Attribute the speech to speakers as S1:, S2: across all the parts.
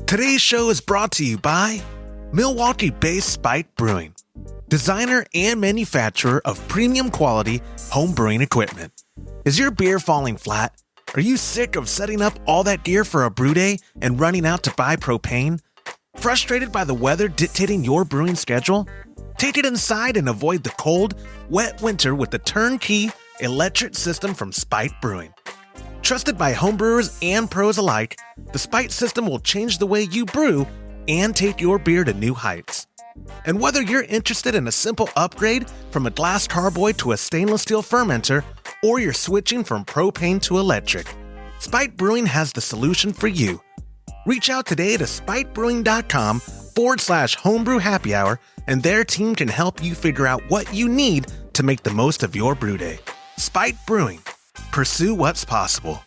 S1: Today's show is brought to you by Milwaukee-based Spike Brewing, designer and manufacturer of premium quality home brewing equipment. Is your beer falling flat? Are you sick of setting up all that gear for a brew day and running out to buy propane? Frustrated by the weather dictating your brewing schedule? Take it inside and avoid the cold, wet winter with the turnkey electric system from Spike Brewing. Trusted by homebrewers and pros alike, the Spike system will change the way you brew and take your beer to new heights. And whether you're interested in a simple upgrade from a glass carboy to a stainless steel fermenter, or you're switching from propane to electric, Spike Brewing has the solution for you. Reach out today to spikebrewing.com/homebrew happy hour, and their team can help you figure out what you need to make the most of your brew day. Spike Brewing. Pursue what's possible.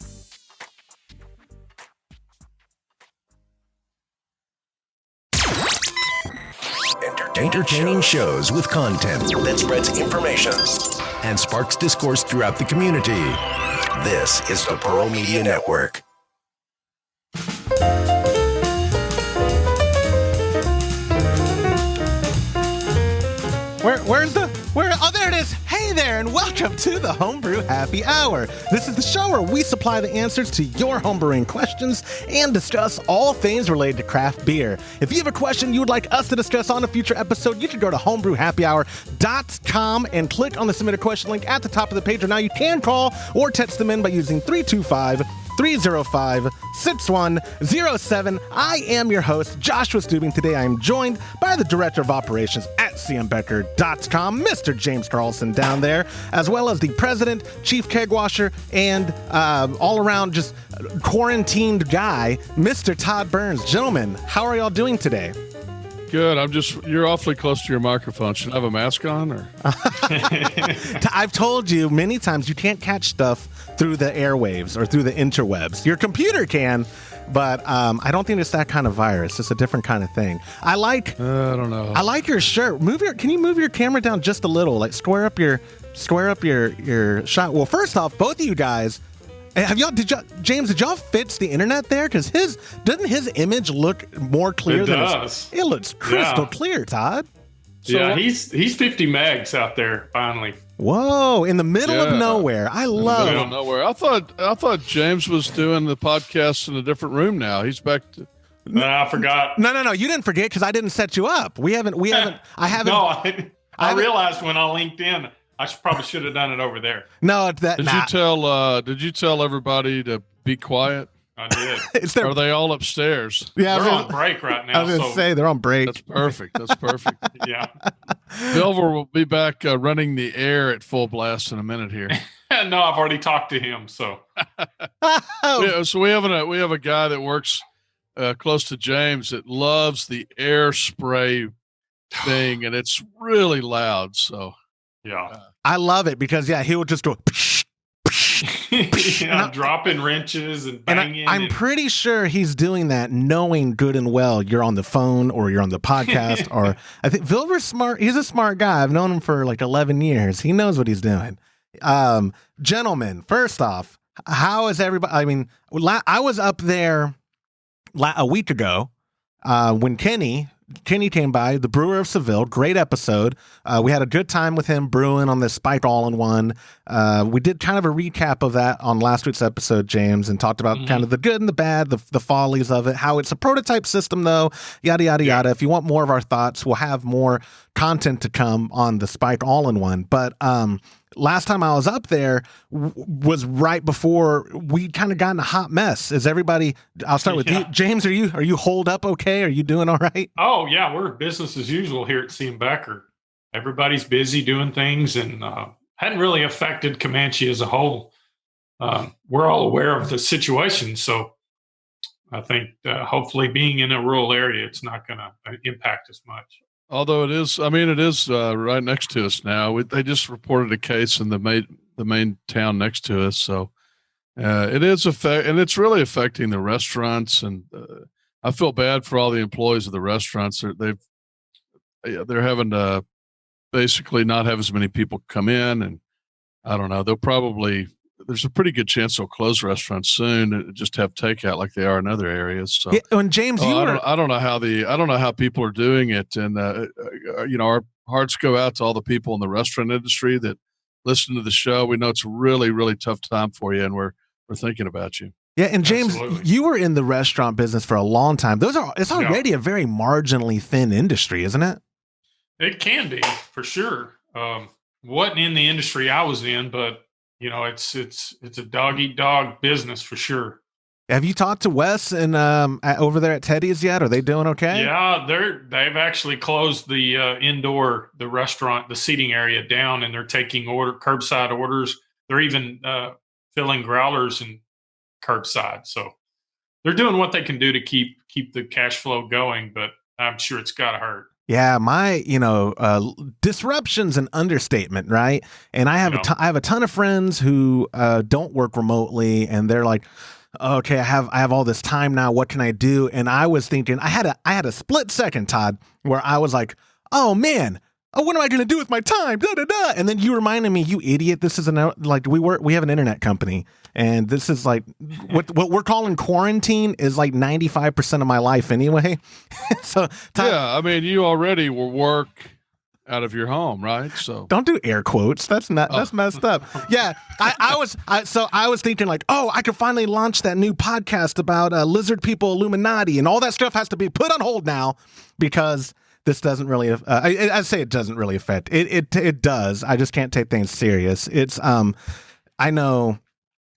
S2: Entertaining shows with content that spreads information and sparks discourse throughout the community. This is the Pearl Media Network.
S1: Oh, there it is. Hey there, and welcome to the Homebrew Happy Hour. This is the show where we supply the answers to your homebrewing questions and discuss all things related to craft beer. If you have a question you would like us to discuss on a future episode, you can go to homebrewhappyhour.com and click on the submit a question link at the top of the page. Or now you can call or text them in by using 325-305-6107. I am your host, Joshua Stubing. Today I am joined by the Director of Operations at cmbecker.com, Mr. James Carlson down there, as well as the President, Chief Keg Washer, and all-around just quarantined guy, Mr. Todd Burns. Gentlemen, how are y'all doing today?
S3: Good. You're awfully close to your microphone. Should I have a mask on? Or?
S1: I've told you many times you can't catch stuff through the airwaves or through the interwebs. Your computer can, but I don't think it's that kind of virus. It's a different kind of thing. I don't know. I like your shirt. Can you move your camera down just a little? Like square up your shot. Well, first off, both of you guys, James, did y'all fix the internet there? Because doesn't his image look more clear than
S4: does.
S1: It looks crystal clear, Todd.
S4: So he's 50 megs out there finally.
S1: Whoa, in the middle of nowhere. I love
S3: it. Nowhere. I thought James was doing the podcast in a different room now. He's back to
S4: I forgot.
S1: No, you didn't forget because I didn't set you up. I haven't
S4: I realized when I linked in I probably should have done it over there.
S1: No, did
S3: you tell everybody to be quiet?
S4: I did.
S3: Are they all upstairs?
S1: Yeah,
S4: they're on break right now.
S1: I was going to say they're on break.
S3: That's perfect.
S4: Yeah.
S3: Silver will be back running the air at full blast in a minute here.
S4: No, I've already talked to him. So,
S3: so we have a guy that works close to James that loves the air spray thing, and it's really loud. So,
S4: yeah.
S1: I love it because he will just go
S4: dropping wrenches and banging.
S1: And I'm pretty sure he's doing that knowing good and well you're on the phone or you're on the podcast. Or I think Vilver's smart. He's a smart guy. I've known him for like 11 years. He knows what he's doing. Gentlemen, first off, how is everybody? I mean, I was up there a week ago when Kenny came by, the brewer of Seville. Great episode. We had a good time with him brewing on the Spike All-in-One. We did kind of a recap of that on last week's episode, James, and talked about kind of the good and the bad, the follies of it, how it's a prototype system, though, yada, yada, yada. If you want more of our thoughts, we'll have more content to come on the Spike All-in-One. But last time I was up there was right before we kind of got in a hot mess. Is everybody? I'll start with you, James. Are you holed up okay? Are you doing all right?
S4: Oh yeah, we're business as usual here at C. Becker. Everybody's busy doing things, and hadn't really affected Comanche as a whole. We're all aware of the situation, so I think hopefully being in a rural area, it's not going to impact us much.
S3: Although it is right next to us now. They just reported a case in the main town next to us. So it is and it's really affecting the restaurants. And I feel bad for all the employees of the restaurants. They're having to basically not have as many people come in, and I don't know. They'll probably there's a pretty good chance they'll close restaurants soon and just have takeout like they are in other areas. So,
S1: yeah, and James,
S3: I don't know how people are doing it. And, our hearts go out to all the people in the restaurant industry that listen to the show. We know it's a really, really tough time for you, and we're thinking about you.
S1: Yeah, and James,
S4: Absolutely.
S1: you were in the restaurant business for a long time. It's already a very marginally thin industry, isn't it?
S4: It can be, for sure. Wasn't in the industry I was in, but it's a dog eat dog business for sure.
S1: Have you talked to Wes and over there at Teddy's yet? Are they doing okay?
S4: Yeah, they've actually closed the the restaurant, the seating area down, and they're taking curbside orders. They're even filling growlers and curbside. So they're doing what they can do to keep the cash flow going, but I'm sure it's got to hurt.
S1: Yeah, my disruption's an understatement, right? And I have I have a ton of friends who don't work remotely, and they're like, okay, I have all this time now. What can I do? And I was thinking, I had a split second, Todd, where I was like, oh man, what am I going to do with my time? Da, da, da. And then you reminded me, you idiot, this is we have an internet company, and this is like what we're calling quarantine is like 95% of my life anyway. So Todd,
S3: yeah, I mean, you already will work out of your home, right? So
S1: don't do air quotes. That's messed up. Yeah, I was thinking like, oh, I could finally launch that new podcast about lizard people, Illuminati, and all that stuff has to be put on hold now because this doesn't really. I say it doesn't really affect it. It does. I just can't take things serious. It's I know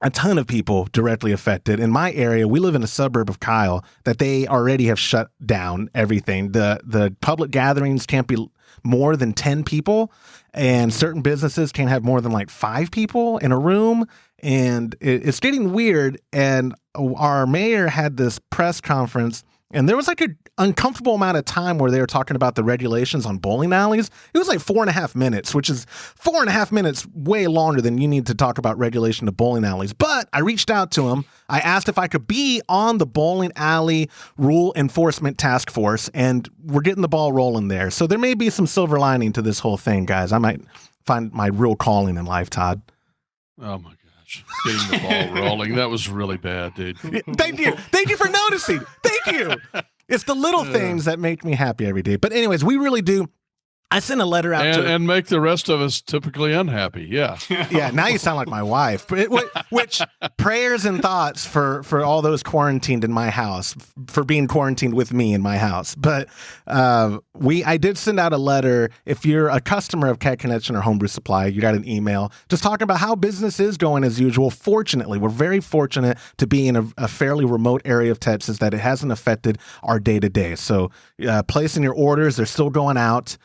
S1: a ton of people directly affected. In my area, we live in a suburb of Kyle that they already have shut down everything. The public gatherings can't be more than 10 people, and certain businesses can't have more than like 5 people in a room, and it's getting weird. And our mayor had this press conference, and there was like an uncomfortable amount of time where they were talking about the regulations on bowling alleys. It was like 4.5 minutes, which is 4.5 minutes way longer than you need to talk about regulation of bowling alleys. But I reached out to him. I asked if I could be on the bowling alley rule enforcement task force, and we're getting the ball rolling there. So there may be some silver lining to this whole thing, guys. I might find my real calling in life, Todd.
S3: Oh my gosh, getting the ball rolling. That was really bad, dude.
S1: Thank you for noticing. Thank you. It's the little things that make me happy every day. But anyways, we really do. I sent a letter out
S3: and make the rest of us typically unhappy. Yeah.
S1: Yeah. Now you sound like my wife. Which prayers and thoughts for all those quarantined in my house, for being quarantined with me in my house. But I did send out a letter. If you're a customer of Cat Connection or Homebrew Supply, you got an email just talking about how business is going as usual. Fortunately, we're very fortunate to be in a fairly remote area of Texas that it hasn't affected our day to day. So placing your orders, they're still going out.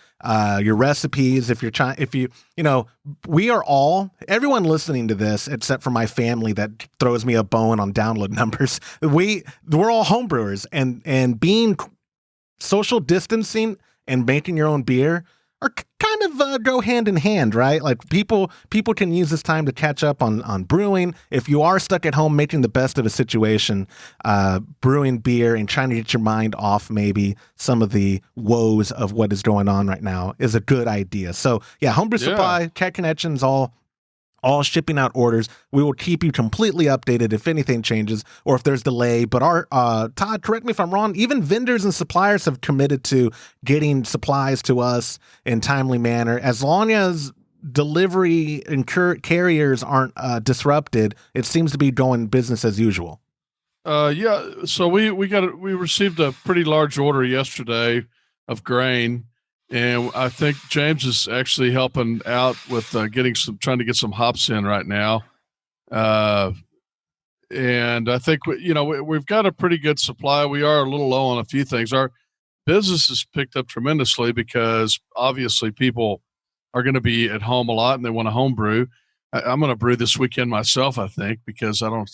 S1: Your recipes, everyone listening to this, except for my family that throws me a bone on download numbers, we're all homebrewers, and being social distancing and making your own beer are kind of go hand in hand, right? Like people can use this time to catch up on brewing. If you are stuck at home making the best of a situation, brewing beer and trying to get your mind off maybe some of the woes of what is going on right now is a good idea. So yeah, Homebrew Supply, Cat Connections, all shipping out orders. We will keep you completely updated if anything changes or if there's delay. But our Todd, correct me if I'm wrong, even vendors and suppliers have committed to getting supplies to us in timely manner. As long as delivery and carriers aren't disrupted, it seems to be going business as usual.
S3: Yeah. So we received a pretty large order yesterday of grain. And I think James is actually helping out with trying to get some hops in right now. And I think, we've got a pretty good supply. We are a little low on a few things. Our business has picked up tremendously because obviously people are going to be at home a lot and they want to home brew. I'm going to brew this weekend myself, I think, because I'm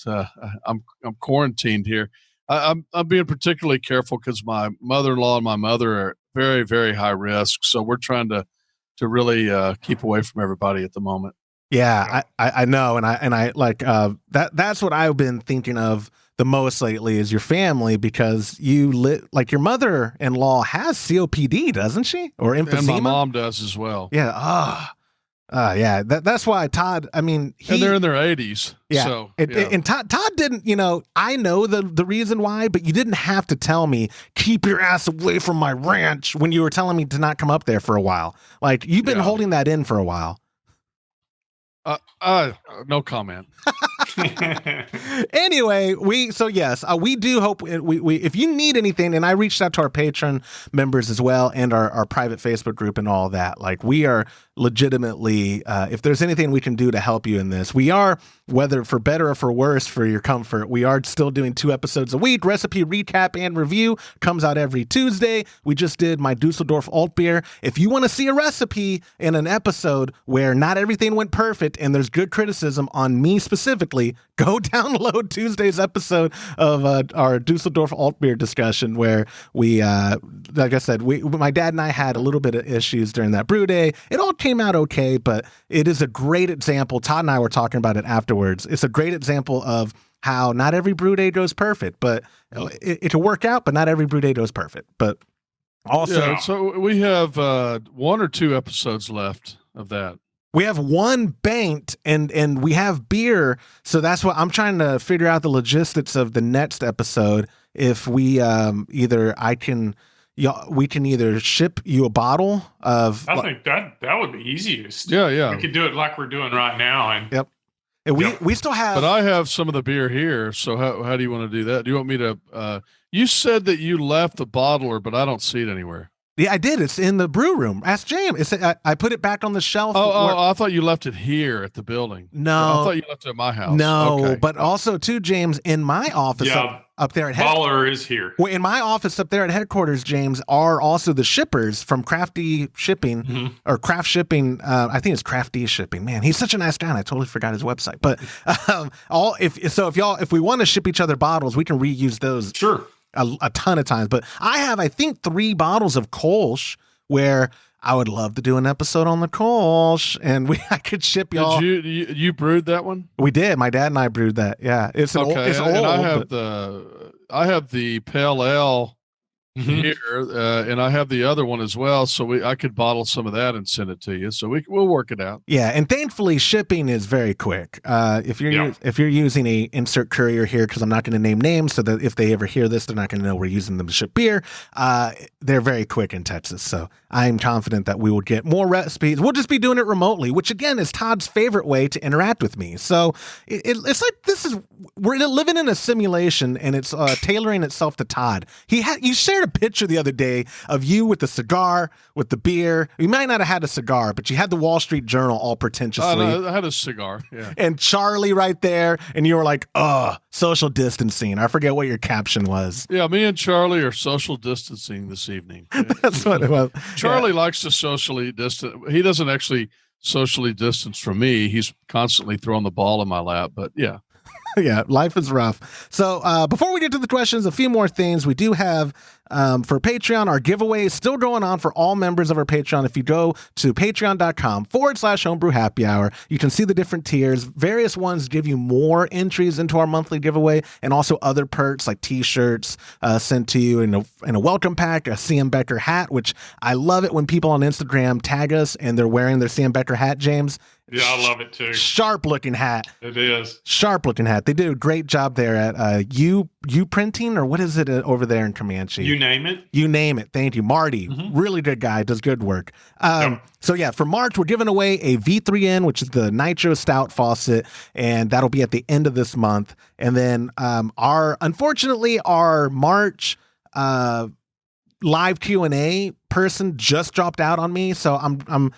S3: quarantined here. I'm being particularly careful because my mother-in-law and my mother are very, very high risk. So we're trying to really keep away from everybody at the moment.
S1: Yeah, I know. And I like that's what I've been thinking of the most lately is your family, because your mother-in-law has COPD, doesn't she? Or emphysema?
S3: And my mom does as well.
S1: Yeah. Yeah, that's why Todd. I mean,
S3: and they're in their 80s.
S1: Yeah,
S3: so,
S1: and Todd didn't. I know the reason why, but you didn't have to tell me keep your ass away from my ranch when you were telling me to not come up there for a while. Like you've been holding that in for a while.
S3: No comment.
S1: Anyway, we do hope we if you need anything, and I reached out to our Patreon members as well and our private Facebook group and all that. Like we are legitimately, if there's anything we can do to help you in this, we are, whether for better or for worse, for your comfort, we are still doing 2 episodes a week. Recipe recap and review comes out every Tuesday. We just did my Dusseldorf alt beer. If you want to see a recipe in an episode where not everything went perfect and there's good criticism on me specifically, go download Tuesday's episode of our Dusseldorf alt beer discussion where we, like I said, my dad and I had a little bit of issues during that brew day. It all came out okay, but it is a great example. Todd and I were talking about it afterwards. It's a great example of how not every brew day goes perfect, but it can work out, but not every brew day goes perfect. But also,
S3: so we have 1 or 2 episodes left of that.
S1: We have 1 banked and we have beer. So that's what I'm trying to figure out the logistics of the next episode. If we we can either ship you a bottle of.
S4: I think that would be easiest.
S3: Yeah.
S4: We could do it like we're doing right now. And
S1: yep. And we still have.
S3: But I have some of the beer here. So how do you want to do that? Do you want me to? You said that you left the bottler, but I don't see it anywhere.
S1: Yeah, I did. It's in the brew room. Ask James. I put it back on the shelf.
S3: I thought you left it here at the building.
S1: No.
S3: I thought you left it at my house.
S1: No,
S3: okay.
S1: But also, too, James, in my office up there at
S4: Baller is here.
S1: Well, in my office up there at headquarters, James, are also the shippers from Crafty Shipping or Craft Shipping. I think it's Crafty Shipping. Man, he's such a nice guy. And I totally forgot his website. But if we want to ship each other bottles, we can reuse those.
S4: Sure.
S1: A ton of times, but I have, I think, 3 bottles of Kolsch where I would love to do an episode on the Kolsch, and I could ship y'all.
S3: Did you brewed that one?
S1: We did. My dad and I brewed that. Yeah, it's old. It's old.
S3: I have the Pale Ale here, and I have the other one as well. So I could bottle some of that and send it to you. So we'll work it out.
S1: Yeah, and thankfully shipping is very quick. If you're using a insert courier here, because I'm not going to name names, so that if they ever hear this, they're not going to know we're using them to ship beer. They're very quick in Texas, so I'm confident that we will get more recipes. We'll just be doing it remotely, which again is Todd's favorite way to interact with me. So it's like we're living in a simulation, and it's tailoring itself to Todd. You shared a picture the other day of you with the cigar, with the beer. You might not have had a cigar, but you had the Wall Street Journal all pretentiously.
S3: No, I had a cigar, yeah.
S1: And Charlie right there, and you were like, social distancing. I forget what your caption was.
S3: Yeah, me and Charlie are social distancing this evening.
S1: That's what it was.
S3: Charlie likes to socially distance. He doesn't actually socially distance from me. He's constantly throwing the ball in my lap, but yeah.
S1: Yeah, life is rough. So before we get to the questions, a few more things. We do have for Patreon, our giveaway is still going on for all members of our Patreon. If you go to patreon.com/homebrew happy hour, you can see the different tiers. Various ones give you more entries into our monthly giveaway and also other perks like t-shirts sent to you in a welcome pack, a CM Becker hat, which I love it when people on Instagram tag us and they're wearing their CM Becker hat, James.
S4: Yeah, I love it too.
S1: Sharp looking hat.
S4: It is.
S1: Sharp looking hat. They did a great job there at you printing, or what is it over there in Comanche?
S4: You name it.
S1: You name it. Thank you. Marty, really good guy, does good work. So yeah, for March, we're giving away a V3N, which is the Nitro Stout faucet, and that'll be at the end of this month. And then unfortunately, our March live Q&A person just dropped out on me, so I'm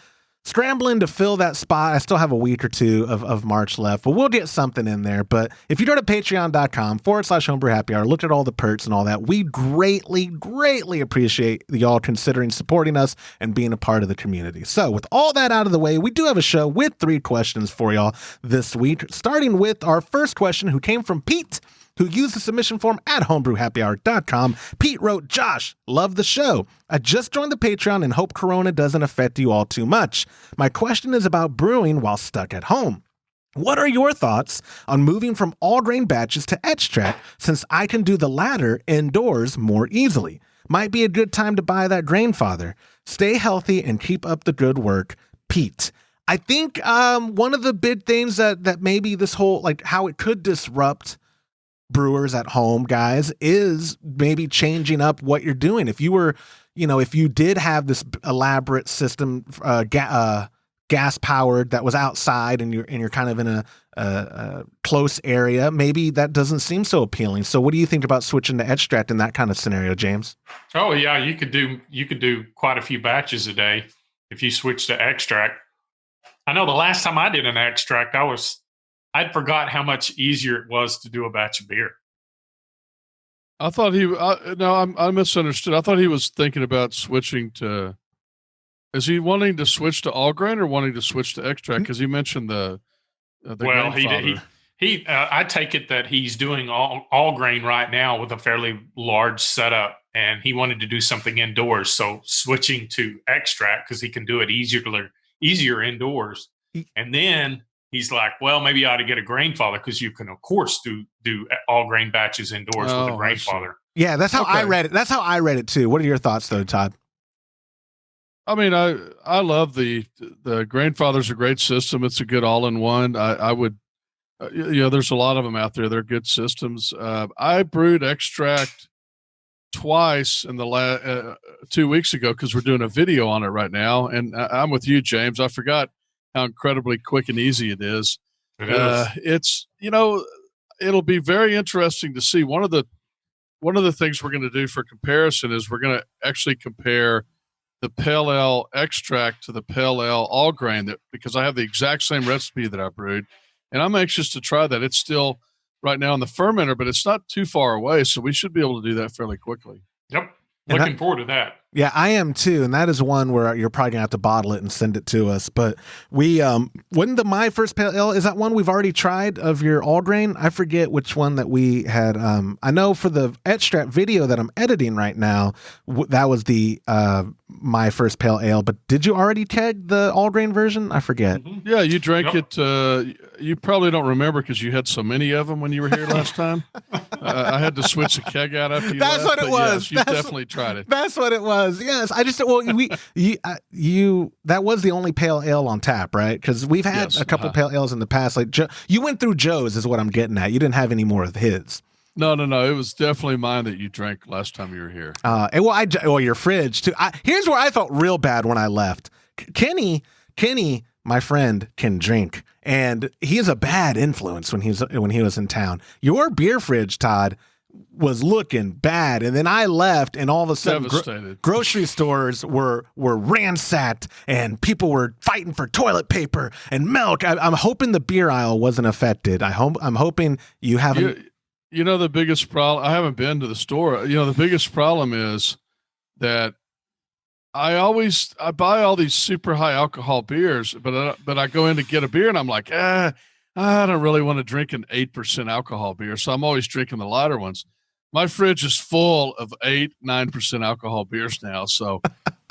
S1: scrambling to fill that spot. I still have a week or two of March left, but we'll get something in there. But if you go to patreon.com/homebrew happy hour, look at all the perks and all that. We greatly, greatly appreciate y'all considering supporting us and being a part of the community. So with all that out of the way, we do have a show with 3 questions for y'all this week, starting with our first question, who came from Pete, who used the submission form at homebrewhappyhour.com. Pete wrote, "Josh, love the show. I just joined the Patreon and hope Corona doesn't affect you all too much. My question is about brewing while stuck at home. What are your thoughts on moving from all grain batches to extract, since I can do the latter indoors more easily? Might be a good time to buy that grain father. Stay healthy and keep up the good work, Pete." I think one of the big things that maybe this whole, like, how it could disrupt brewers at home, guys, is maybe changing up what you're doing. If you were, if you did have this elaborate system, gas powered, that was outside, and you're kind of in a close area, maybe that doesn't seem so appealing. So what do you think about switching to extract in that kind of scenario, James?
S4: Oh yeah, you could do quite a few batches a day if you switch to extract. I know the last time I did an extract, I'd forgot how much easier it was to do a batch of beer.
S3: I thought I misunderstood. I thought he was thinking about switching to. Is he wanting to switch to all grain or wanting to switch to extract? Because he mentioned the.
S4: Well, I take it that he's doing all grain right now with a fairly large setup, and he wanted to do something indoors. So switching to extract because he can do it easier indoors, and then he's like, well, maybe I ought to get a grain father because you can, of course, do all grain batches indoors with a grain father.
S1: Yeah, that's how I read it. That's how I read it too. What are your thoughts, though, Todd?
S3: I mean, I love the grain father's a great system. It's a good all-in-one. I would, there's a lot of them out there. They're good systems. I brewed extract twice in the 2 weeks ago because we're doing a video on it right now. And I'm with you, James. I forgot how incredibly quick and easy it is.
S4: It is.
S3: It's, it'll be very interesting to see. One of the things we're going to do for comparison is we're going to actually compare the pale ale extract to the pale ale all grain, because I have the exact same recipe that I brewed, and I'm anxious to try that. It's still right now in the fermenter, but it's not too far away, so we should be able to do that fairly quickly.
S4: Yep. Looking forward to that.
S1: Yeah, I am too. And that is one where you're probably going to have to bottle it and send it to us. But we, wasn't My First Pale Ale, is that one we've already tried of your all grain? I forget which one that we had. I know for the extract video that I'm editing right now, that was the My First Pale Ale. But did you already keg the all grain version? I forget.
S4: Mm-hmm.
S3: Yeah, you drank it. You probably don't remember because you had so many of them when you were here last time. I had to switch the keg out after you
S1: That's
S3: left.
S1: what it was.
S3: Yes, you definitely tried it.
S1: That's what it was. Yes, I just that was the only pale ale on tap, right? Because we've had a couple pale ales in the past. Like you went through Joe's, is what I'm getting at. You didn't have any more of his.
S3: No. It was definitely mine that you drank last time you were here.
S1: Your fridge too. Here's where I felt real bad when I left. Kenny, my friend, can drink, and he is a bad influence when he was in town. Your beer fridge, Todd, was looking bad, and then I left, and all of a sudden grocery stores were ransacked, and people were fighting for toilet paper and milk. I'm hoping the beer aisle wasn't affected. I'm hoping you haven't.
S3: The biggest problem, I haven't been to the store. The biggest problem is that I buy all these super high alcohol beers, but I go in to get a beer and I'm like, I don't really want to drink an 8% alcohol beer. So I'm always drinking the lighter ones. My fridge is full of 8-9% alcohol beers now. So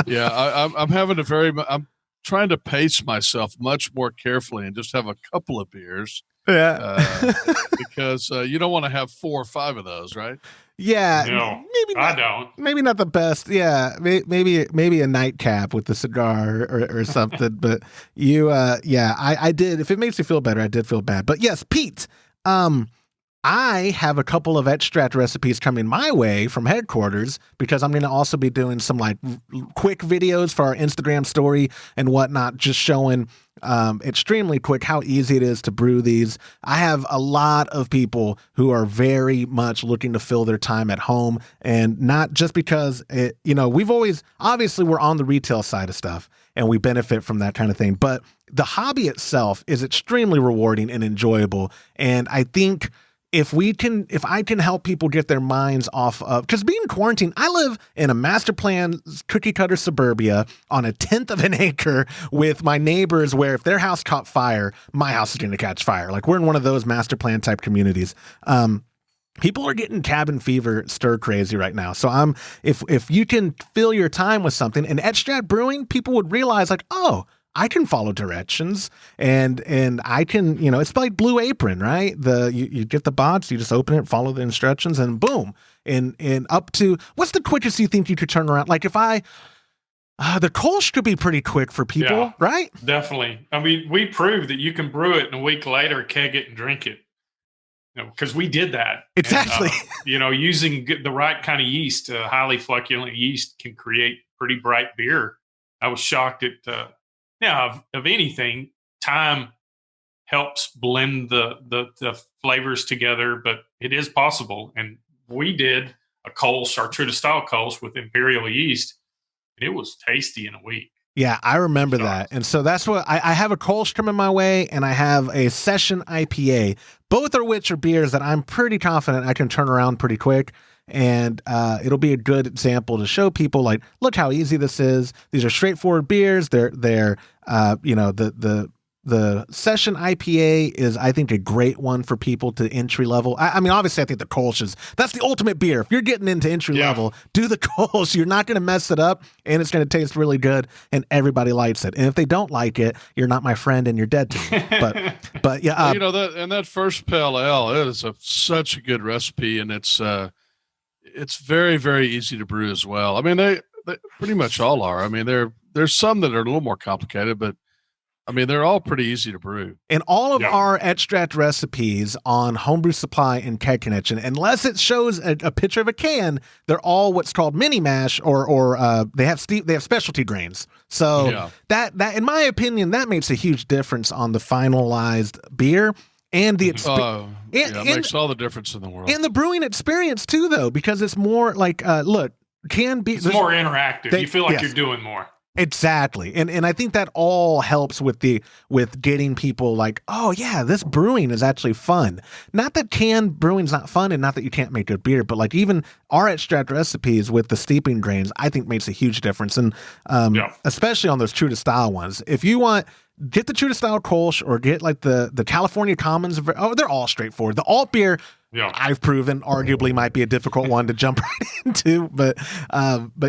S3: yeah, I'm trying to pace myself much more carefully and just have a couple of beers.
S1: Yeah.
S3: Because you don't want to have 4 or 5 of those, right?
S1: Yeah.
S4: No,
S1: maybe not,
S4: I don't.
S1: Maybe not the best. Yeah. Maybe a nightcap with the cigar or something. But I did. If it makes you feel better, I did feel bad. But yes, Pete, I have a couple of extract recipes coming my way from headquarters because I'm going to also be doing some like quick videos for our Instagram story and whatnot, just showing extremely quick how easy it is to brew these. I have a lot of people who are very much looking to fill their time at home, and not just because we've always, obviously we're on the retail side of stuff and we benefit from that kind of thing, but the hobby itself is extremely rewarding and enjoyable. And I think if I can help people get their minds off of, because being quarantined, I live in a master plan cookie cutter suburbia on 1/10 of an acre with my neighbors, where if their house caught fire, my house is going to catch fire. Like, we're in one of those master plan type communities. People are getting cabin fever stir crazy right now. So if you can fill your time with something, and extract brewing, people would realize like, oh, I can follow directions, and I can, it's like Blue Apron, right? You get the box, you just open it, follow the instructions, and boom. And up to, what's the quickest you think you could turn around? Like if I The Kolsch could be pretty quick for people,
S4: Yeah.
S1: right?
S4: Definitely. I mean, we proved that you can brew it and a week later keg it and drink it. Because we did that.
S1: Exactly.
S4: And, using the right kind of yeast, highly flocculent yeast can create pretty bright beer. I was shocked at, of anything, time helps blend the flavors together, but it is possible. And we did a Kolsch, our true to style Kolsch with imperial yeast, and it was tasty in a week.
S1: Yeah, I remember that. And so that's what I have a Kolsch coming my way, and I have a Session IPA, both of which are beers that I'm pretty confident I can turn around pretty quick. And it'll be a good example to show people, like, look how easy this is. These are straightforward beers. The Session IPA is, I think, a great one for people to entry level. I mean, obviously, I think the Kolsch that's the ultimate beer. If you're getting into entry level, do the Kolsch. You're not going to mess it up, and it's going to taste really good, and everybody likes it. And if they don't like it, you're not my friend, and you're dead to me. But yeah,
S3: that first pale ale, it is such a good recipe, and it's very, very easy to brew as well. I mean, they pretty much all are. I mean, there's some that are a little more complicated, but I mean, they're all pretty easy to brew.
S1: And all of our extract recipes on Homebrew Supply and Keg Connection, unless it shows a picture of a can, they're all what's called mini mash, or they have specialty grains. So that in my opinion, that makes a huge difference on the finalized beer and the
S3: it makes all the difference in the world.
S1: And the brewing experience too, though, because it's more like it's more
S4: interactive. You feel like you're doing more.
S1: Exactly. And I think that all helps with getting people like, oh yeah, this brewing is actually fun. Not that canned brewing's not fun, and not that you can't make good beer, but like even our extract recipes with the steeping grains, I think makes a huge difference. And especially on those true to style ones. If you want, get the true to style Kolsch, or get like the California Commons. They're all straightforward. The alt beer, I've proven arguably might be a difficult one to jump right into, but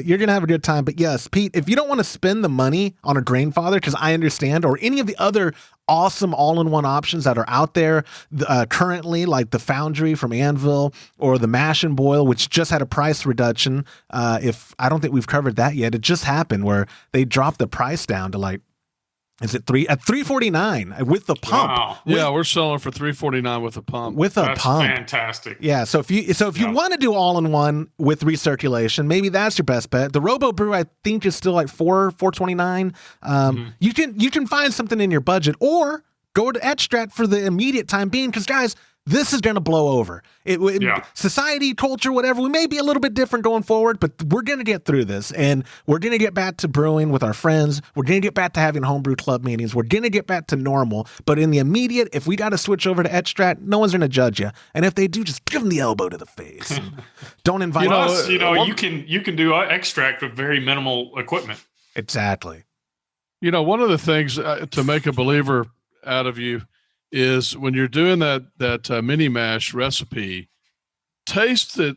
S1: you're going to have a good time. But yes, Pete, if you don't want to spend the money on a grain father, because I understand, or any of the other awesome all-in-one options that are out there currently, like the Foundry from Anvil, or the Mash and Boil, which just had a price reduction. If I don't think we've covered that yet. It just happened where they dropped the price down to like, is it $349 with the pump?
S4: Wow.
S3: Yeah, we're selling for $349 with a pump.
S4: That's fantastic.
S1: Yeah, so if you want to do all in one with recirculation, maybe that's your best bet. The Robo Brew, I think, is still like $429. You can find something in your budget, or go to extract for the immediate time being, because guys, this is going to blow over. Society, culture, whatever, we may be a little bit different going forward, but we're going to get through this, and we're going to get back to brewing with our friends. We're going to get back to having homebrew club meetings. We're going to get back to normal. But in the immediate, if we got to switch over to extract, no one's going to judge you. And if they do, just give them the elbow to the face. Don't invite
S4: us. You can do extract with very minimal equipment.
S1: Exactly.
S3: One of the things to make a believer out of you is when you're doing that mini mash recipe, taste it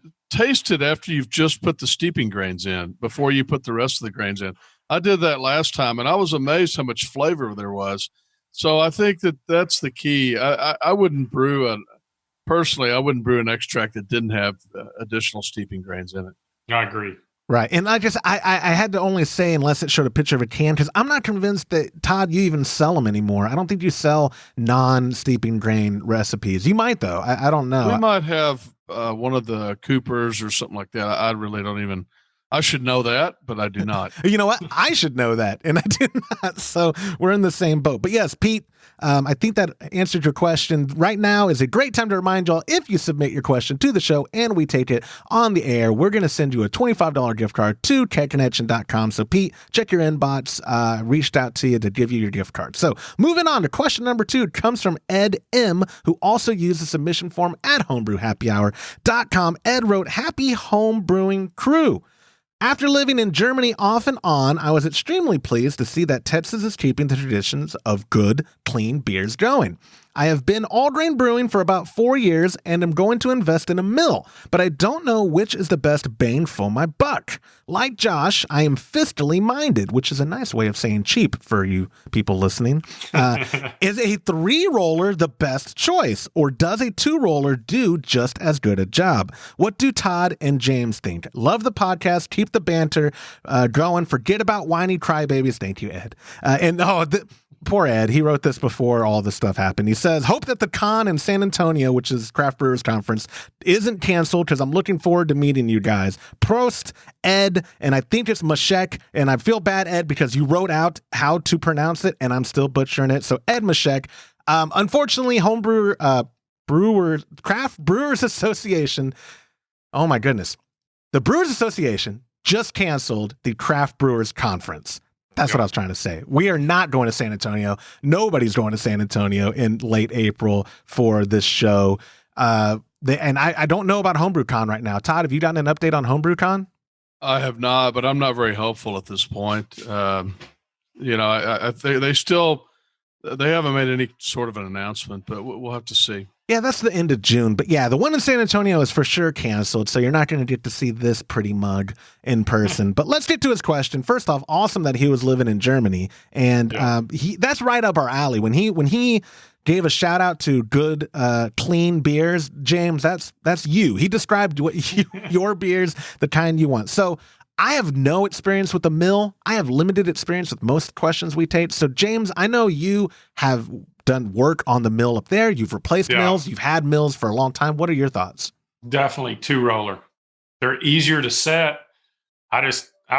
S3: after you've just put the steeping grains in, before you put the rest of the grains in. I did that last time, and I was amazed how much flavor there was. So I think that's the key. I wouldn't brew personally, I wouldn't brew an extract that didn't have additional steeping grains in it.
S4: I agree.
S1: Right. And I had to only say, unless it showed a picture of a can, because I'm not convinced that, Todd, you even sell them anymore. I don't think you sell non-steeping grain recipes. You might, though. I don't know.
S3: We might have one of the Coopers or something like that. I really don't even. I should know that, but I do not.
S1: You know what? I should know that, and I do not. So we're in the same boat. But yes, Pete, I think that answered your question. Right now is a great time to remind y'all, if you submit your question to the show and we take it on the air, we're going to send you a $25 gift card to kegconnection.com. So Pete, check your inbox. Reached out to you to give you your gift card. So moving on to question number 2, comes from Ed M., who also used the submission form at homebrewhappyhour.com. Ed wrote, "Happy home brewing crew. After living in Germany off and on, I was extremely pleased to see that Texas is keeping the traditions of good, clean beers going. I have been all grain brewing for about 4 years and am going to invest in a mill, but I don't know which is the best bang for my buck. Like Josh, I am fiscally minded, which is a nice way of saying cheap for you people listening. Is a 3-roller the best choice, or does a 2-roller do just as good a job? What do Todd and James think? Love the podcast. Keep the banter going. Forget about whiny crybabies. Thank you, Ed. Poor Ed. He wrote this before all this stuff happened. He says, hope that the con in San Antonio, which is Craft Brewers Conference, isn't canceled because I'm looking forward to meeting you guys. Prost, Ed, and I think it's Mashek, and I feel bad, Ed, because you wrote out how to pronounce it, and I'm still butchering it. So Ed Mashek. Unfortunately, Craft Brewers Association, oh my goodness, the Brewers Association just canceled the Craft Brewers Conference. That's what I was trying to say. We are not going to San Antonio. Nobody's going to San Antonio in late April for this show. And I don't know about HomebrewCon right now. Todd, have you gotten an update on HomebrewCon?
S3: I have not, but I'm not very hopeful at this point. I think they haven't made any sort of an announcement, but we'll have to see.
S1: Yeah, that's the end of June. But yeah, the one in San Antonio is for sure canceled, so you're not going to get to see this pretty mug in person. But let's get to his question. First off, awesome that he was living in Germany, and that's right up our alley. When he gave a shout out to good, clean beers, James, that's you. He described your beers, the kind you want. So I have no experience with the mill. I have limited experience with most questions we take. So James, I know you have done work on the mill up there. You've replaced mills. You've had mills for a long time. What are your thoughts?
S4: Definitely 2-roller. They're easier to set. I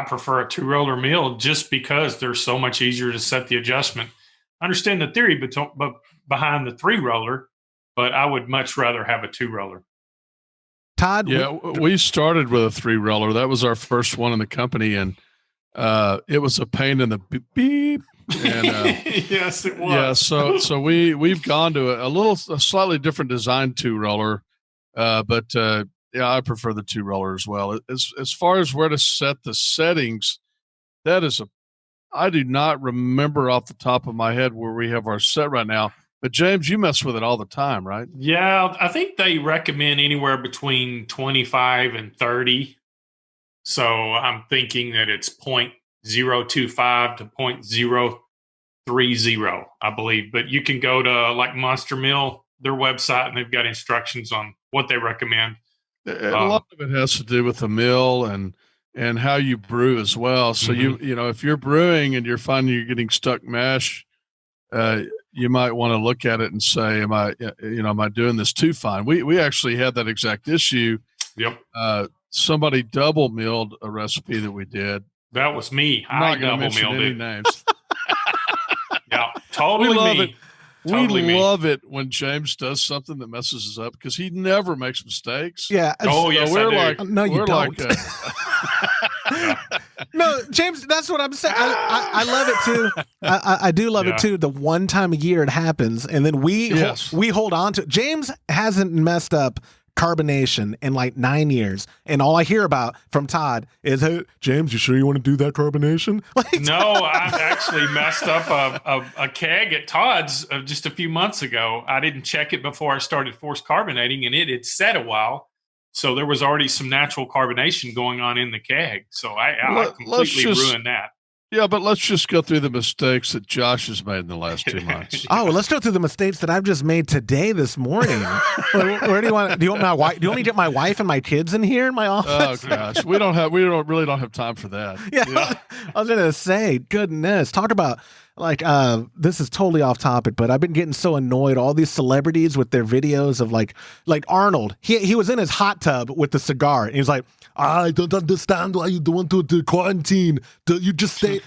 S4: prefer a 2-roller mill just because they're so much easier to set the adjustment. I understand the theory behind the 3-roller, but I would much rather have a 2-roller.
S1: Todd?
S3: Yeah, we started with a 3-roller. That was our first one in the company, and it was a pain in the beep. And,
S4: yes, it was.
S3: Yeah, so we've gone to a slightly different design 2-roller, but I prefer the 2-roller as well. As far as where to set the settings, I do not remember off the top of my head where we have our set right now. But James, you mess with it all the time, right?
S4: Yeah, I think they recommend anywhere between 25 and 30. So I'm thinking that it's 0.025 to 0.030, I believe. But you can go to like Monster Mill, their website, and they've got instructions on what they recommend.
S3: A lot of it has to do with the mill and how you brew as well. So if you're brewing and you're finding you're getting stuck mash, you might want to look at it and say, am I doing this too fine? We actually had that exact issue.
S4: Yep.
S3: Somebody double milled a recipe that we did.
S4: That was me.
S3: I double milled any names.
S4: Yeah, totally me.
S3: We love it when James does something that messes us up because he never makes mistakes.
S1: Yeah.
S4: Oh, yes,
S3: we're
S4: I
S3: do.
S1: No, you don't.
S3: Yeah.
S1: No, James, that's what I'm saying. I love it too. I do love it too. The one time a year it happens, and then we hold on to it. James hasn't messed up carbonation in like 9 years, and all I hear about from Todd is, "Hey, James, you sure you want to do that carbonation?"
S4: No, I actually messed up a keg at Todd's just a few months ago. I didn't check it before I started forced carbonating, and it had set a while. So there was already some natural carbonation going on in the keg. So I completely ruined that.
S3: Yeah, but let's just go through the mistakes that Josh has made in the last 2 months.
S1: Oh, let's go through the mistakes that I've just made this morning. Where do you want? Do you want my wife? Do you want me to get my wife and my kids in here in my office?
S3: Oh gosh, we don't really have time for that.
S1: Yeah. I was gonna say, goodness, talk about like this is totally off topic, but I've been getting so annoyed. All these celebrities with their videos of like Arnold. He was in his hot tub with the cigar, and he was like, "I don't understand why you don't want to quarantine. You just stay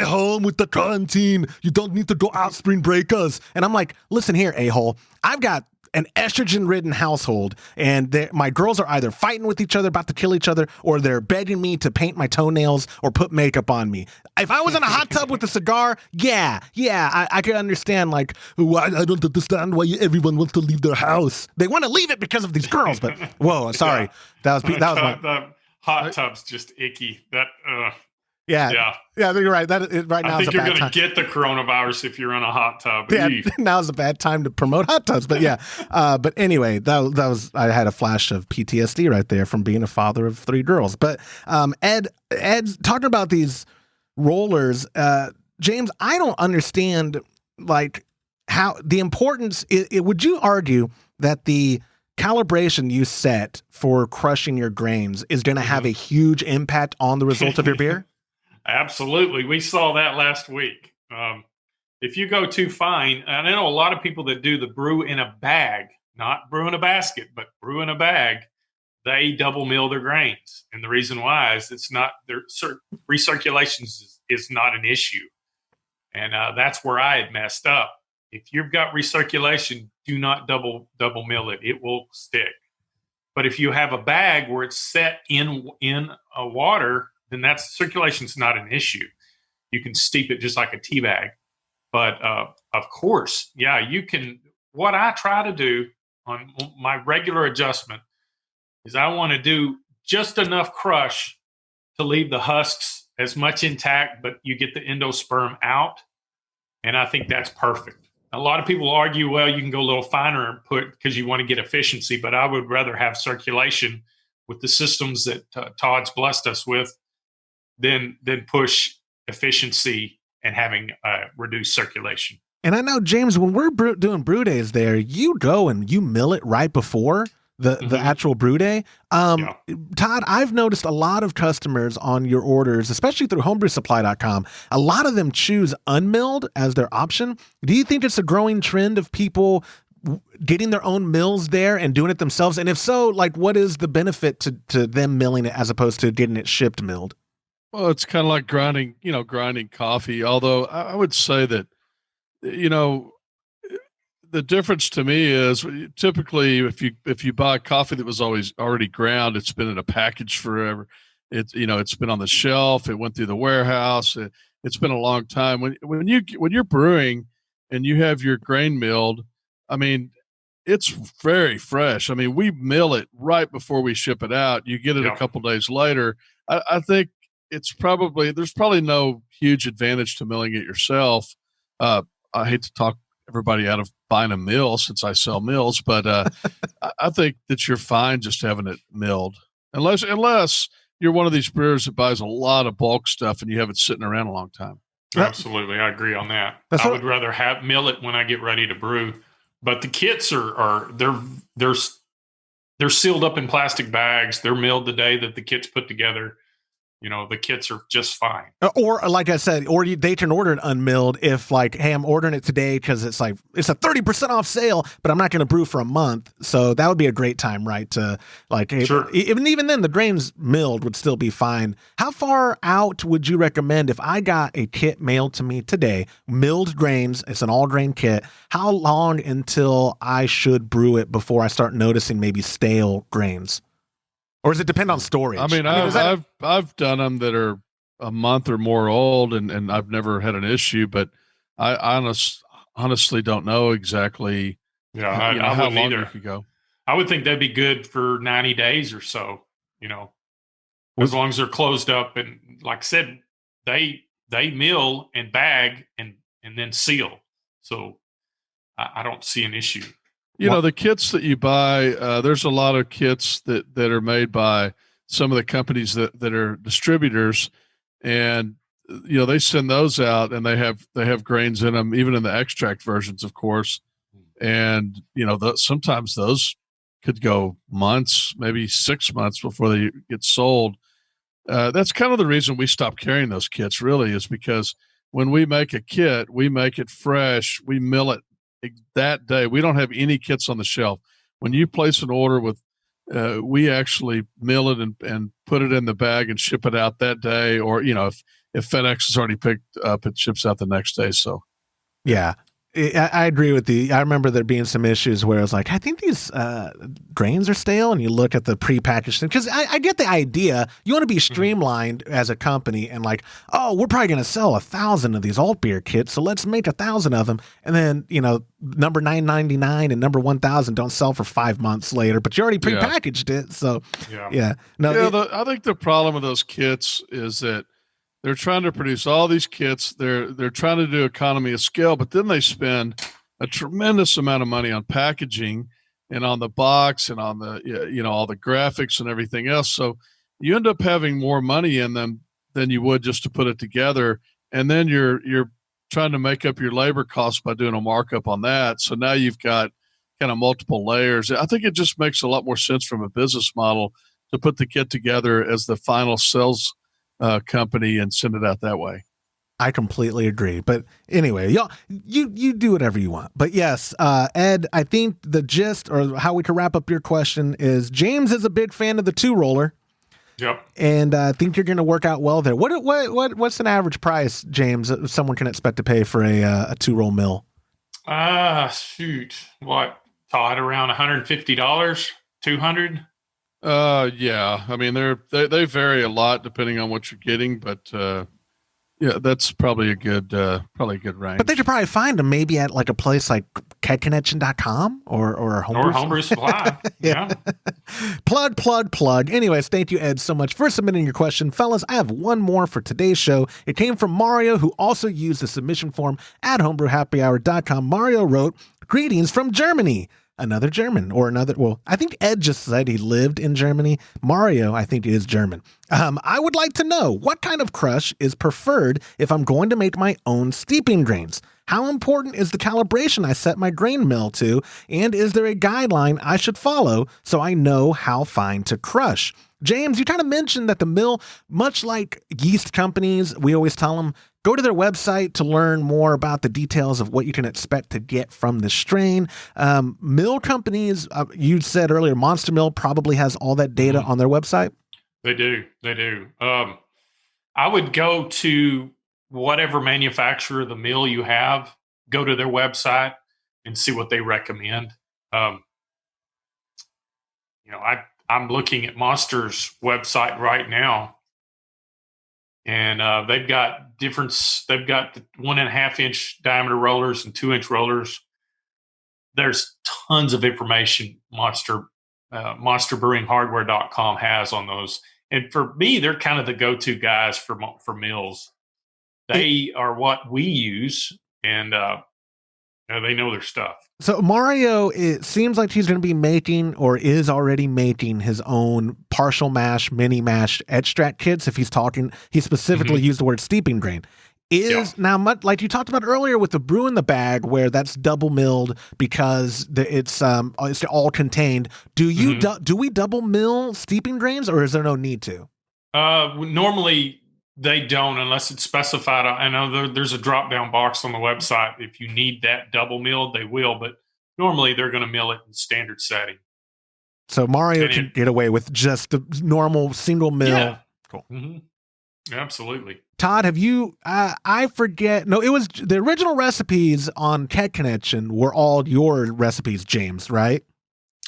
S1: home with the quarantine. You don't need to go out spring breakers." And I'm like, listen here, a-hole. I've got an estrogen-ridden household, and my girls are either fighting with each other, about to kill each other, or they're begging me to paint my toenails or put makeup on me. If I was in a hot tub with a cigar, I could understand, like, I don't understand why everyone wants to leave their house. They want to leave it because of these girls, but, whoa, sorry. That was
S4: the hot tub's just icky.
S1: Yeah. I think you're right. Right now
S4: I
S1: is
S4: think
S1: a
S4: you're
S1: bad
S4: going
S1: time.
S4: to get the coronavirus if you're in a hot tub.
S1: Yeah,
S4: Eef.
S1: now's a bad time to promote hot tubs. But yeah, but anyway, that was I had a flash of PTSD right there from being a father of 3 girls. But Ed's talking about these rollers. James, I don't understand like how the importance. Would you argue that the calibration you set for crushing your grains is going to have a huge impact on the result of your beer?
S4: Absolutely. We saw that last week. If you go too fine, and I know a lot of people that do the brew in a bag, not brew in a basket, but brew in a bag, they double mill their grains. And the reason why is it's not their recirculation is not an issue. And that's where I had messed up. If you've got recirculation, do not double mill it. It will stick. But if you have a bag where it's set in water, then that's circulation's not an issue. You can steep it just like a tea bag. But of course, yeah, you can. What I try to do on my regular adjustment is I want to do just enough crush to leave the husks as much intact, but you get the endosperm out. And I think that's perfect. A lot of people argue, well, you can go a little finer and put because you want to get efficiency, but I would rather have circulation with the systems that Todd's blessed us with than push efficiency and having reduced circulation.
S1: And I know, James, when we're doing brew days there, you go and you mill it right before the actual brew day. Todd, I've noticed a lot of customers on your orders, especially through homebrewsupply.com, a lot of them choose unmilled as their option. Do you think it's a growing trend of people getting their own mills there and doing it themselves? And if so, like, what is the benefit to them milling it as opposed to getting it shipped milled?
S3: Well, it's kind of like grinding coffee. Although I would say that, the difference to me is typically if you buy coffee that was already ground, it's been in a package forever. It's been on the shelf. It went through the warehouse. It's been a long time. When you're brewing and you have your grain milled, I mean, it's very fresh. I mean, we mill it right before we ship it out. You get it a couple days later. I think there's probably no huge advantage to milling it yourself. I hate to talk everybody out of buying a mill since I sell mills, but I think that you're fine just having it milled, unless you're one of these brewers that buys a lot of bulk stuff and you have it sitting around a long time.
S4: Absolutely, I agree on that. I would rather mill it when I get ready to brew. But the kits they're sealed up in plastic bags. They're milled the day that the kit's put together. The kits are just fine.
S1: Or like I said, they can order it unmilled if like, hey, I'm ordering it today because it's a 30% off sale, but I'm not going to brew for a month. So that would be a great time, right? To like,
S4: sure.
S1: Even then the grains milled would still be fine. How far out would you recommend if I got a kit mailed to me today, milled grains, it's an all grain kit, how long until I should brew it before I start noticing maybe stale grains? Or does it depend on storage?
S3: I mean, I've done them that are a month or more old, and I've never had an issue. But I honestly don't know exactly.
S4: Yeah,
S3: how long you could go.
S4: I would think that'd be good for 90 days or so. As long as they're closed up, and like I said, they mill and bag and then seal. So I don't see an issue.
S3: The kits that you buy, there's a lot of kits that are made by some of the companies that are distributors, and they send those out, and they have grains in them, even in the extract versions, of course. And sometimes those could go months, maybe 6 months before they get sold. That's kind of the reason we stopped carrying those kits, really, is because when we make a kit, we make it fresh, we mill it that day. We don't have any kits on the shelf. When you place an order with, we actually mill it and put it in the bag and ship it out that day. Or, if FedEx has already picked up, it ships out the next day. So,
S1: yeah. I agree with you. I remember there being some issues where I was like, I think these grains are stale. And you look at the prepackaged thing, because I get the idea. You want to be streamlined as a company and like, oh, we're probably going to sell 1,000 of these alt beer kits. So let's make 1,000 of them. And then, number 999 and number 1,000 don't sell for 5 months later, but you already prepackaged it. So,
S3: I think the problem with those kits is that they're trying to produce all these kits. They're trying to do economy of scale, but then they spend a tremendous amount of money on packaging and on the box and on the, all the graphics and everything else. So you end up having more money in them than you would just to put it together. And then you're trying to make up your labor costs by doing a markup on that. So now you've got kind of multiple layers. I think it just makes a lot more sense from a business model to put the kit together as the final sales company and send it out that way.
S1: I completely agree. But anyway, y'all, you do whatever you want. But yes, Ed, I think the gist or how we can wrap up your question is James is a big fan of the 2-roller.
S4: Yep.
S1: And I think you're going to work out well there. What's an average price, James, someone can expect to pay for a 2-roll mill?
S4: Shoot. What, Todd, around $150, $200?
S3: Yeah. I mean, they vary a lot depending on what you're getting, but yeah, that's probably a good range.
S1: But they could probably find them maybe at like a place like kedconnection.com or
S4: Homebrew Supply. Yeah.
S1: Plug. Anyways, thank you, Ed, so much for submitting your question. Fellas, I have one more for today's show. It came from Mario, who also used the submission form at homebrewhappyhour.com. Mario wrote, "Greetings from Germany." Another German well, I think Ed just said he lived in Germany. Mario, I think, is German. I would like to know what kind of crush is preferred if I'm going to make my own steeping grains. How important is the calibration I set my grain mill to? And is there a guideline I should follow so I know how fine to crush? James, you kind of mentioned that the mill, much like yeast companies, we always tell them, go to their website to learn more about the details of what you can expect to get from the strain. Mill companies, you said earlier, Monster Mill probably has all that data on their website.
S4: They do. I would go to whatever manufacturer of the mill you have, go to their website and see what they recommend. I'm looking at Monster's website right now, and they've got the 1.5 inch diameter rollers and 2 inch rollers. There's tons of information monsterbrewinghardware.com has on those. And for me, they're kind of the go-to guys for mills. They are what we use, and they know their stuff.
S1: So Mario, it seems like he's going to be making or is already making his own partial mash, mini mash extract kits. If he's talking, he specifically used the word steeping grain. Now, like you talked about earlier with the brew in the bag, where that's double milled because it's all contained. Do we double mill steeping grains, or is there no need to?
S4: Normally they don't, unless it's specified. I know there's a drop down box on the website. If you need that double milled, they will, but normally they're going to mill it in standard setting.
S1: So Mario can get away with just the normal single mill.
S4: Yeah.
S1: Cool.
S4: Mm-hmm. Absolutely.
S1: Todd, have you, I forget, no, it was the original recipes on Keg Connection were all your recipes, James, right?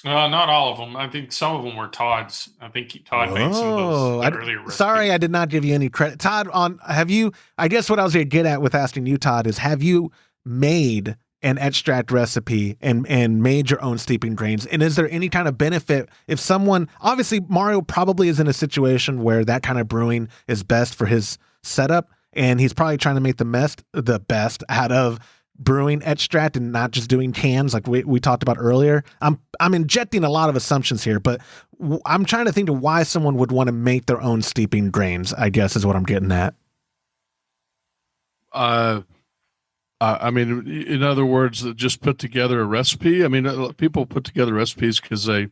S4: Not all of them. I think some of them were Todd's. I think Todd made some of those earlier recipes.
S1: Sorry, I did not give you any credit. Todd, I guess what I was going to get at with asking you, Todd, is have you made an extract recipe and made your own steeping grains? And is there any kind of benefit if someone, obviously Mario probably is in a situation where that kind of brewing is best for his setup, and he's probably trying to make the best out of brewing extract and not just doing cans like we talked about earlier. I'm injecting a lot of assumptions here, but I'm trying to think of why someone would want to make their own steeping grains, I guess is what I'm getting at.
S3: I mean, in other words, just put together a recipe. I mean, people put together recipes because they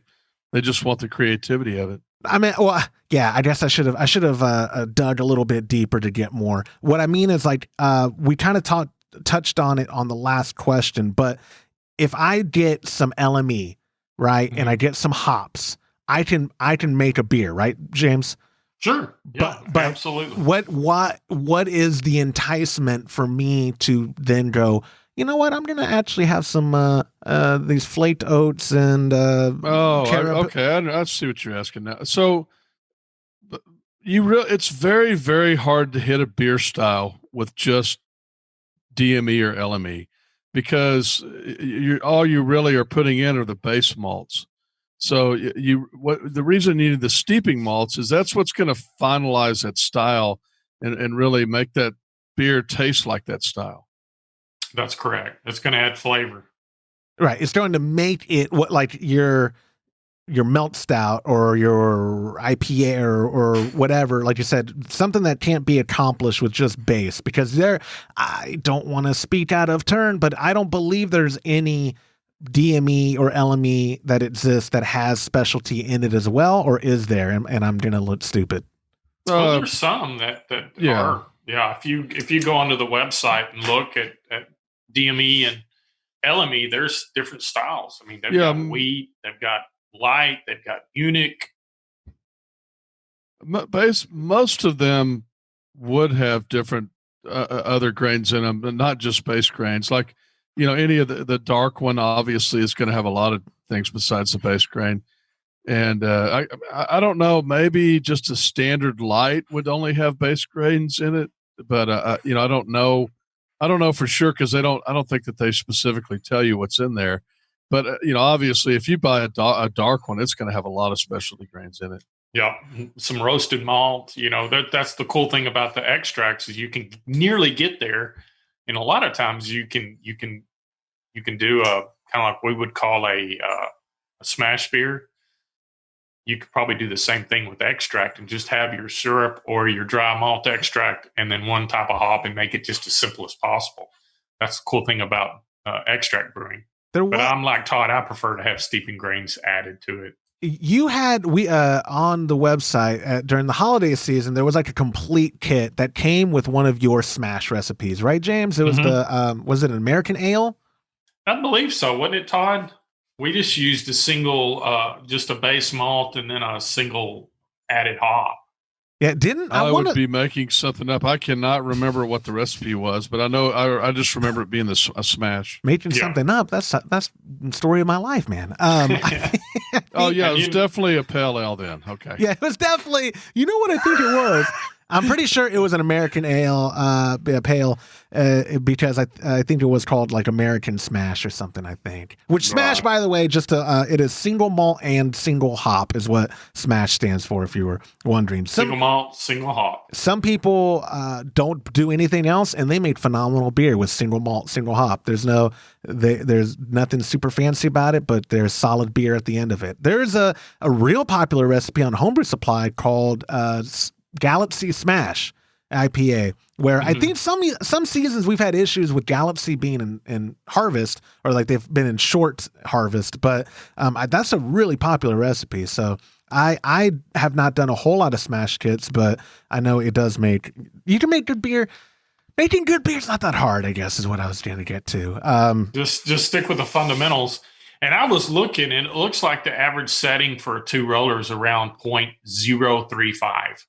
S3: just want the creativity of it.
S1: I mean, well, yeah, I guess I should have dug a little bit deeper to get more. What I mean is like, we kind of touched on it on the last question, but if I get some LME, right, and I get some hops, I can make a beer, right, James?
S4: Sure. Yeah,
S1: but
S4: absolutely.
S1: What is the enticement for me to then go, you know what, I'm going to actually have some these flaked oats and
S3: okay, I see what you're asking now. So it's very, very hard to hit a beer style with just DME or LME because all you really are putting in are the base malts. So the reason you need the steeping malts is that's what's going to finalize that style and really make that beer taste like that style.
S4: That's correct. It's going to add flavor.
S1: Right. It's going to make it what, like your melt stout or your IPA or whatever, like you said, something that can't be accomplished with just base, because I don't want to speak out of turn, but I don't believe there's any DME or LME that exists that has specialty in it as well, or is there? And I'm going to look stupid.
S4: Well, there's some that
S3: yeah.
S4: are. Yeah. If you go onto the website and look at DME and LME, there's different styles. I mean, they've got wheat, they've got light, they've got unique.
S3: Most of them would have different other grains in them, but not just base grains. Like, any of the dark one obviously is going to have a lot of things besides the base grain. And I don't know, maybe just a standard light would only have base grains in it, but I don't know. I don't know for sure, because I don't think that they specifically tell you what's in there. But obviously, if you buy a dark one, it's going to have a lot of specialty grains in it.
S4: Yeah, some roasted malt. That's the cool thing about the extracts, is you can nearly get there, and a lot of times you can do a kind of like we would call a smash beer. You could probably do the same thing with extract and just have your syrup or your dry malt extract and then one type of hop and make it just as simple as possible. That's the cool thing about extract brewing. But I'm like Todd, I prefer to have steeping grains added to it.
S1: You had on the website during the holiday season, there was like a complete kit that came with one of your smash recipes, right, James? It was was it an American ale?
S4: I believe so. Wasn't it, Todd? We just used a single, just a base malt and then a single added hop.
S1: Yeah,
S3: I would be making something up. I cannot remember what the recipe was, but I know I just remember it being a smash.
S1: Making something up. That's the story of my life, man.
S3: Oh yeah, it was definitely a pale ale then. Okay.
S1: Yeah, it was definitely. You know what I think it was? I'm pretty sure it was an American ale, pale, because I think it was called like American Smash or something. I think. Which Smash, by the way, it is single malt and single hop is what Smash stands for. If you were wondering,
S4: single malt, single hop.
S1: Some people don't do anything else, and they make phenomenal beer with single malt, single hop. There's nothing super fancy about it, but there's solid beer at the end of it. There's a real popular recipe on Homebrew Supply called Galaxy Smash IPA, where I think some seasons we've had issues with Galaxy being in harvest, or like they've been in short harvest, but that's a really popular recipe. So I have not done a whole lot of smash kits, but I know you can make good beer. Making good beer is not that hard, I guess, is what I was trying to get to.
S4: Just stick with the fundamentals. And I was looking, and it looks like the average setting for a two roller is around 0.035.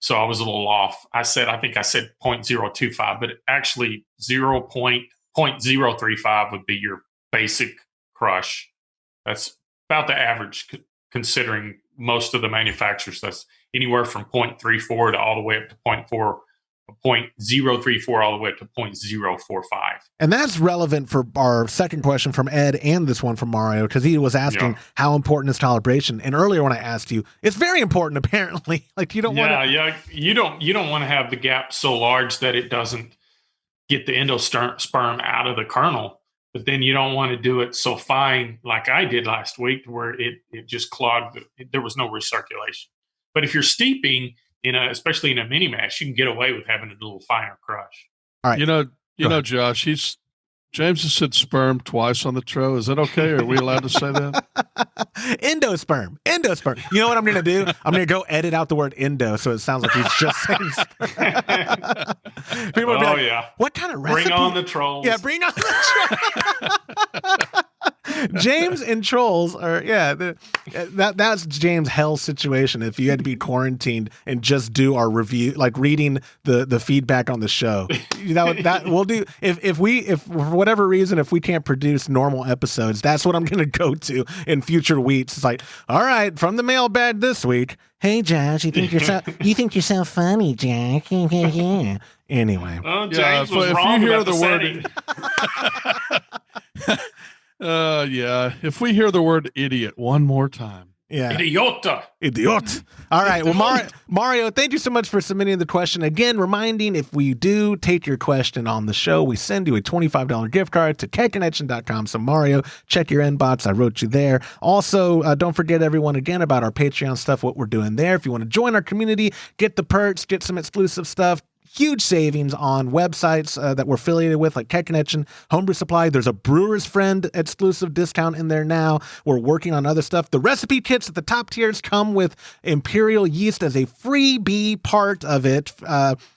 S4: So I was a little off. I think I said 0.025, but actually 0.035 would be your basic crush. That's about the average, considering most of the manufacturers. That's anywhere from 0.34 to all the way up to 0.034 all the way up to 0.045.
S1: And that's relevant for our second question from Ed and this one from Mario, because he was asking how important is calibration. And earlier when I asked you, it's very important apparently. Like you don't want to
S4: you don't want to have the gap so large that it doesn't get the endosperm out of the kernel. But then you don't want to do it so fine like I did last week, where it just clogged. There was no recirculation. But if you're steeping, especially in a mini mash, you can get away with having a little finer crush.
S1: All right.
S3: Josh, James has said sperm twice on the show. Is that okay? Are we allowed to say that?
S1: Endosperm. You know what I'm going to do? I'm going to go edit out the word endo, so it sounds like he's just saying sperm. People will be like, what kind of recipe?
S4: Bring on the trolls.
S1: Yeah, bring on the trolls. James and trolls are that's James' hell situation. If you had to be quarantined and just do our review, like reading the feedback on the show, that we'll do. If for whatever reason, if we can't produce normal episodes, that's what I'm going to go to in future weeks. It's like, all right, from the mailbag this week. Hey Josh, you think you're so funny, Jack? Yeah. Anyway,
S4: James was wrong about the word.
S3: If we hear the word idiot one more time,
S1: Yeah.
S4: Idiota.
S1: Idiot. All right. Well, Mario, thank you so much for submitting the question. Again, reminding if we do take your question on the show, we send you a $25 gift card to kconnection.com. So, Mario, check your inbox. I wrote you there. Also, don't forget, everyone, again, about our Patreon stuff, what we're doing there. If you want to join our community, get the perks, get some exclusive stuff. Huge savings on websites that we're affiliated with, like Tech Connection, Homebrew Supply. There's a Brewer's Friend exclusive discount in there now. We're working on other stuff. The recipe kits at the top tiers come with Imperial yeast as a freebie part of it.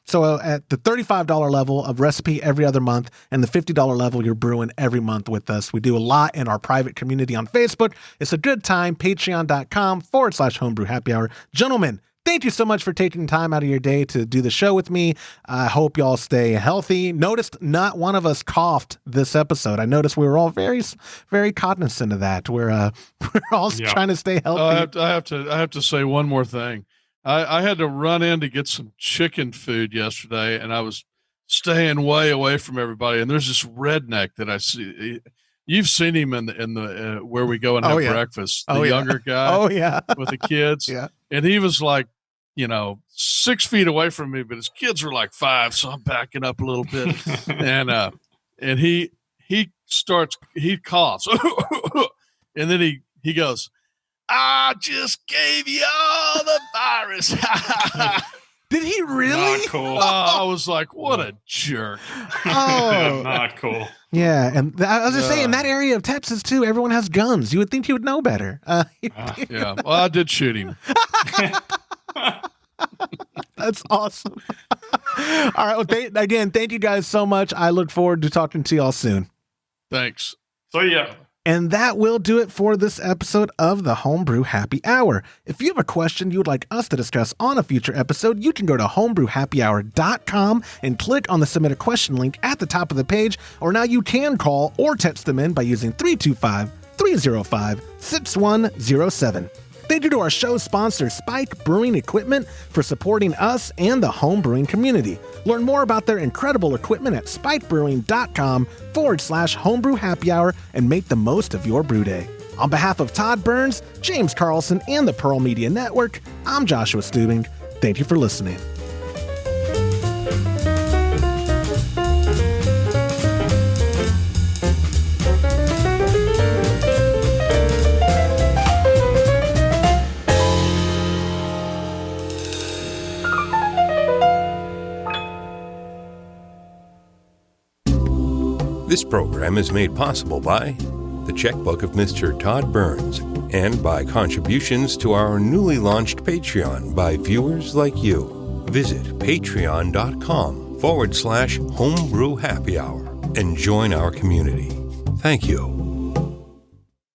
S1: So at the $35 level of recipe every other month and the $50 level, you're brewing every month with us. We do a lot in our private community on Facebook. It's a good time. Patreon.com/Homebrew Happy Hour. Gentlemen, thank you so much for taking time out of your day to do the show with me. I hope y'all stay healthy. Noticed not one of us coughed this episode. I noticed we were all very, very cognizant of that. We're all trying to stay healthy.
S3: I have to say one more thing. I had to run in to get some chicken food yesterday, and I was staying way away from everybody. And there's this redneck that I see. You've seen him in the where we go and have breakfast. The younger guy. With the kids. Yeah. And he was like, 6 feet away from me, but his kids were like 5, so I'm backing up a little bit. and he coughs. And then he goes, "I just gave you all the virus."
S1: Did he really?
S4: Not cool.
S3: I was like, what a jerk.
S1: Oh,
S4: not cool.
S1: Yeah, and I was just saying, in that area of Texas, too, everyone has guns. You would think he would know better.
S3: Yeah, well, I did shoot him.
S1: That's awesome. All right, well, thank you guys so much. I look forward to talking to y'all soon.
S3: Thanks.
S4: So, yeah.
S1: And that will do it for this episode of the Homebrew Happy Hour. If you have a question you would like us to discuss on a future episode, you can go to homebrewhappyhour.com and click on the Submit a Question link at the top of the page, or now you can call or text them in by using 325-305-6107. Thank you to our show sponsor, Spike Brewing Equipment, for supporting us and the home brewing community. Learn more about their incredible equipment at spikebrewing.com/homebrew happy hour and make the most of your brew day. On behalf of Todd Burns, James Carlson, and the Pearl Media Network, I'm Joshua Stubing. Thank you for listening.
S5: This program is made possible by the checkbook of Mr. Todd Burns and by contributions to our newly launched Patreon by viewers like you. Visit patreon.com/homebrew happy hour and join our community. Thank you.